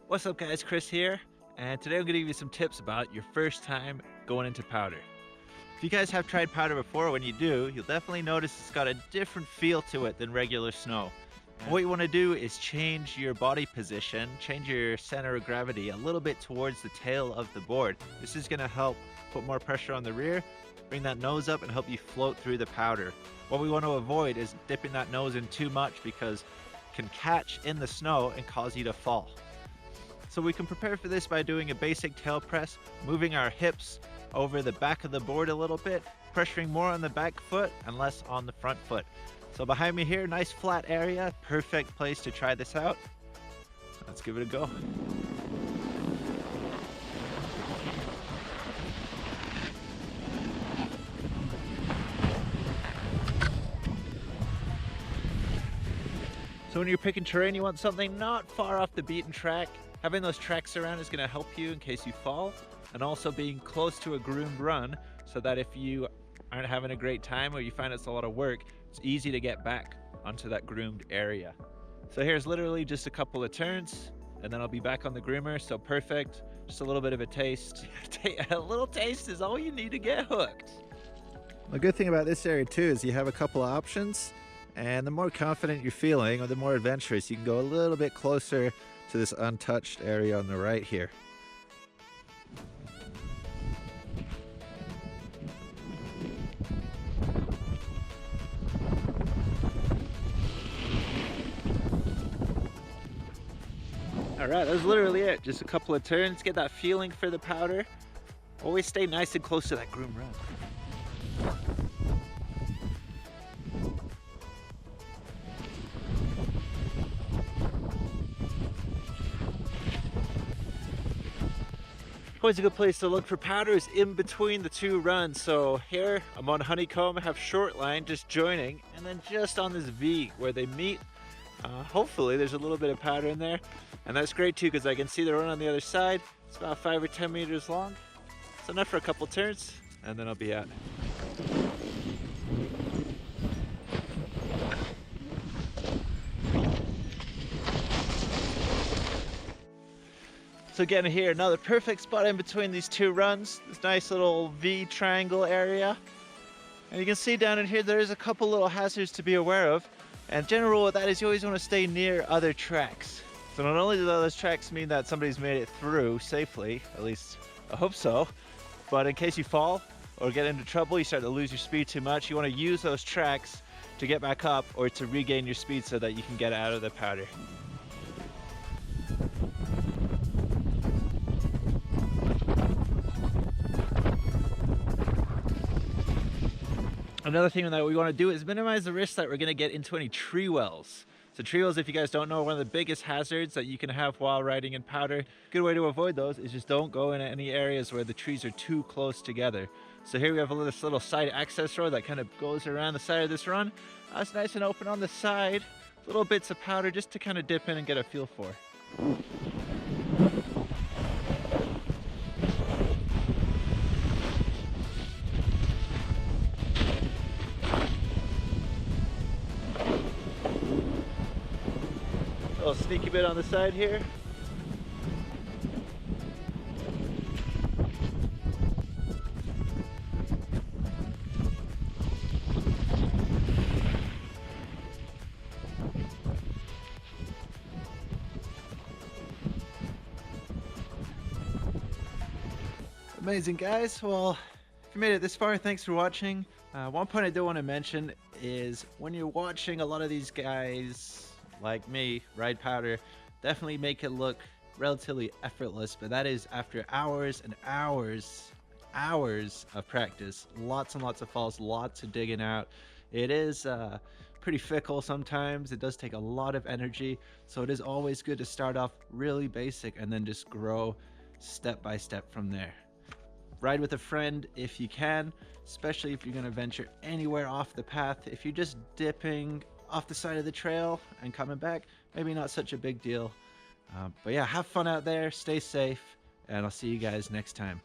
What's up guys, Chris here, and today I'm going to give you some tips about your first time going into powder. If you guys have tried powder before, when you do, you'll definitely notice it's got a different feel to it than regular snow. And what you want to do is change your body position, change your center of gravity a little bit towards the tail of the board. This is going to help put more pressure on the rear, bring that nose up and help you float through the powder. What we want to avoid is dipping that nose in too much because it can catch in the snow and cause you to fall. So we can prepare for this by doing a basic tail press, moving our hips over the back of the board a little bit, pressuring more on the back foot and less on the front foot. So behind me here, nice flat area, perfect place to try this out. Let's give it a go. So when you're picking terrain, you want something not far off the beaten track. Having those tracks around is going to help you in case you fall, and also being close to a groomed run so that if you aren't having a great time or you find it's a lot of work, it's easy to get back onto that groomed area. So here's literally just a couple of turns and then I'll be back on the groomer. So perfect, just a little bit of a taste. A little taste is all you need to get hooked. The good thing about this area too is you have a couple of options, and the more confident you're feeling or the more adventurous, you can go a little bit closer to this untouched area on the right here. All right, that's literally it. Just a couple of turns, get that feeling for the powder. Always stay nice and close to that groom run. Always a good place to look for powder is in between the two runs. So here I'm on honeycomb, I have short line just joining, and then just on this V where they meet, hopefully there's a little bit of powder in there. And that's great too because I can see the run on the other side. It's about 5 or 10 meters long. It's enough for a couple turns and then I'll be out. So getting here, another perfect spot in between these two runs, this nice little V triangle area. And you can see down in here, there is a couple little hazards to be aware of. And general rule with that is you always want to stay near other tracks. So not only do those tracks mean that somebody's made it through safely, at least I hope so, but in case you fall or get into trouble, you start to lose your speed too much, you want to use those tracks to get back up or to regain your speed so that you can get out of the powder. Another thing that we want to do is minimize the risk that we're going to get into any tree wells. So tree wells, if you guys don't know, are one of the biggest hazards that you can have while riding in powder. Good way to avoid those is just don't go in any areas where the trees are too close together. So here we have this little side access road that kind of goes around the side of this run. It's nice and open on the side. Little bits of powder just to kind of dip in and get a feel for. A little sneaky bit on the side here. Amazing guys, well, if you made it this far, thanks for watching. One point I do want to mention is when you're watching a lot of these guys like me ride powder, definitely make it look relatively effortless, but that is after hours and hours of practice, lots and lots of falls, lots of digging out. It is pretty fickle sometimes. It does take a lot of energy, so it is always good to start off really basic and then just grow step by step from there. Ride with a friend if you can, especially if you're going to venture anywhere off the path. If you're just dipping off the side of the trail and coming back, maybe not such a big deal. But yeah, have fun out there, stay safe, and I'll see you guys next time.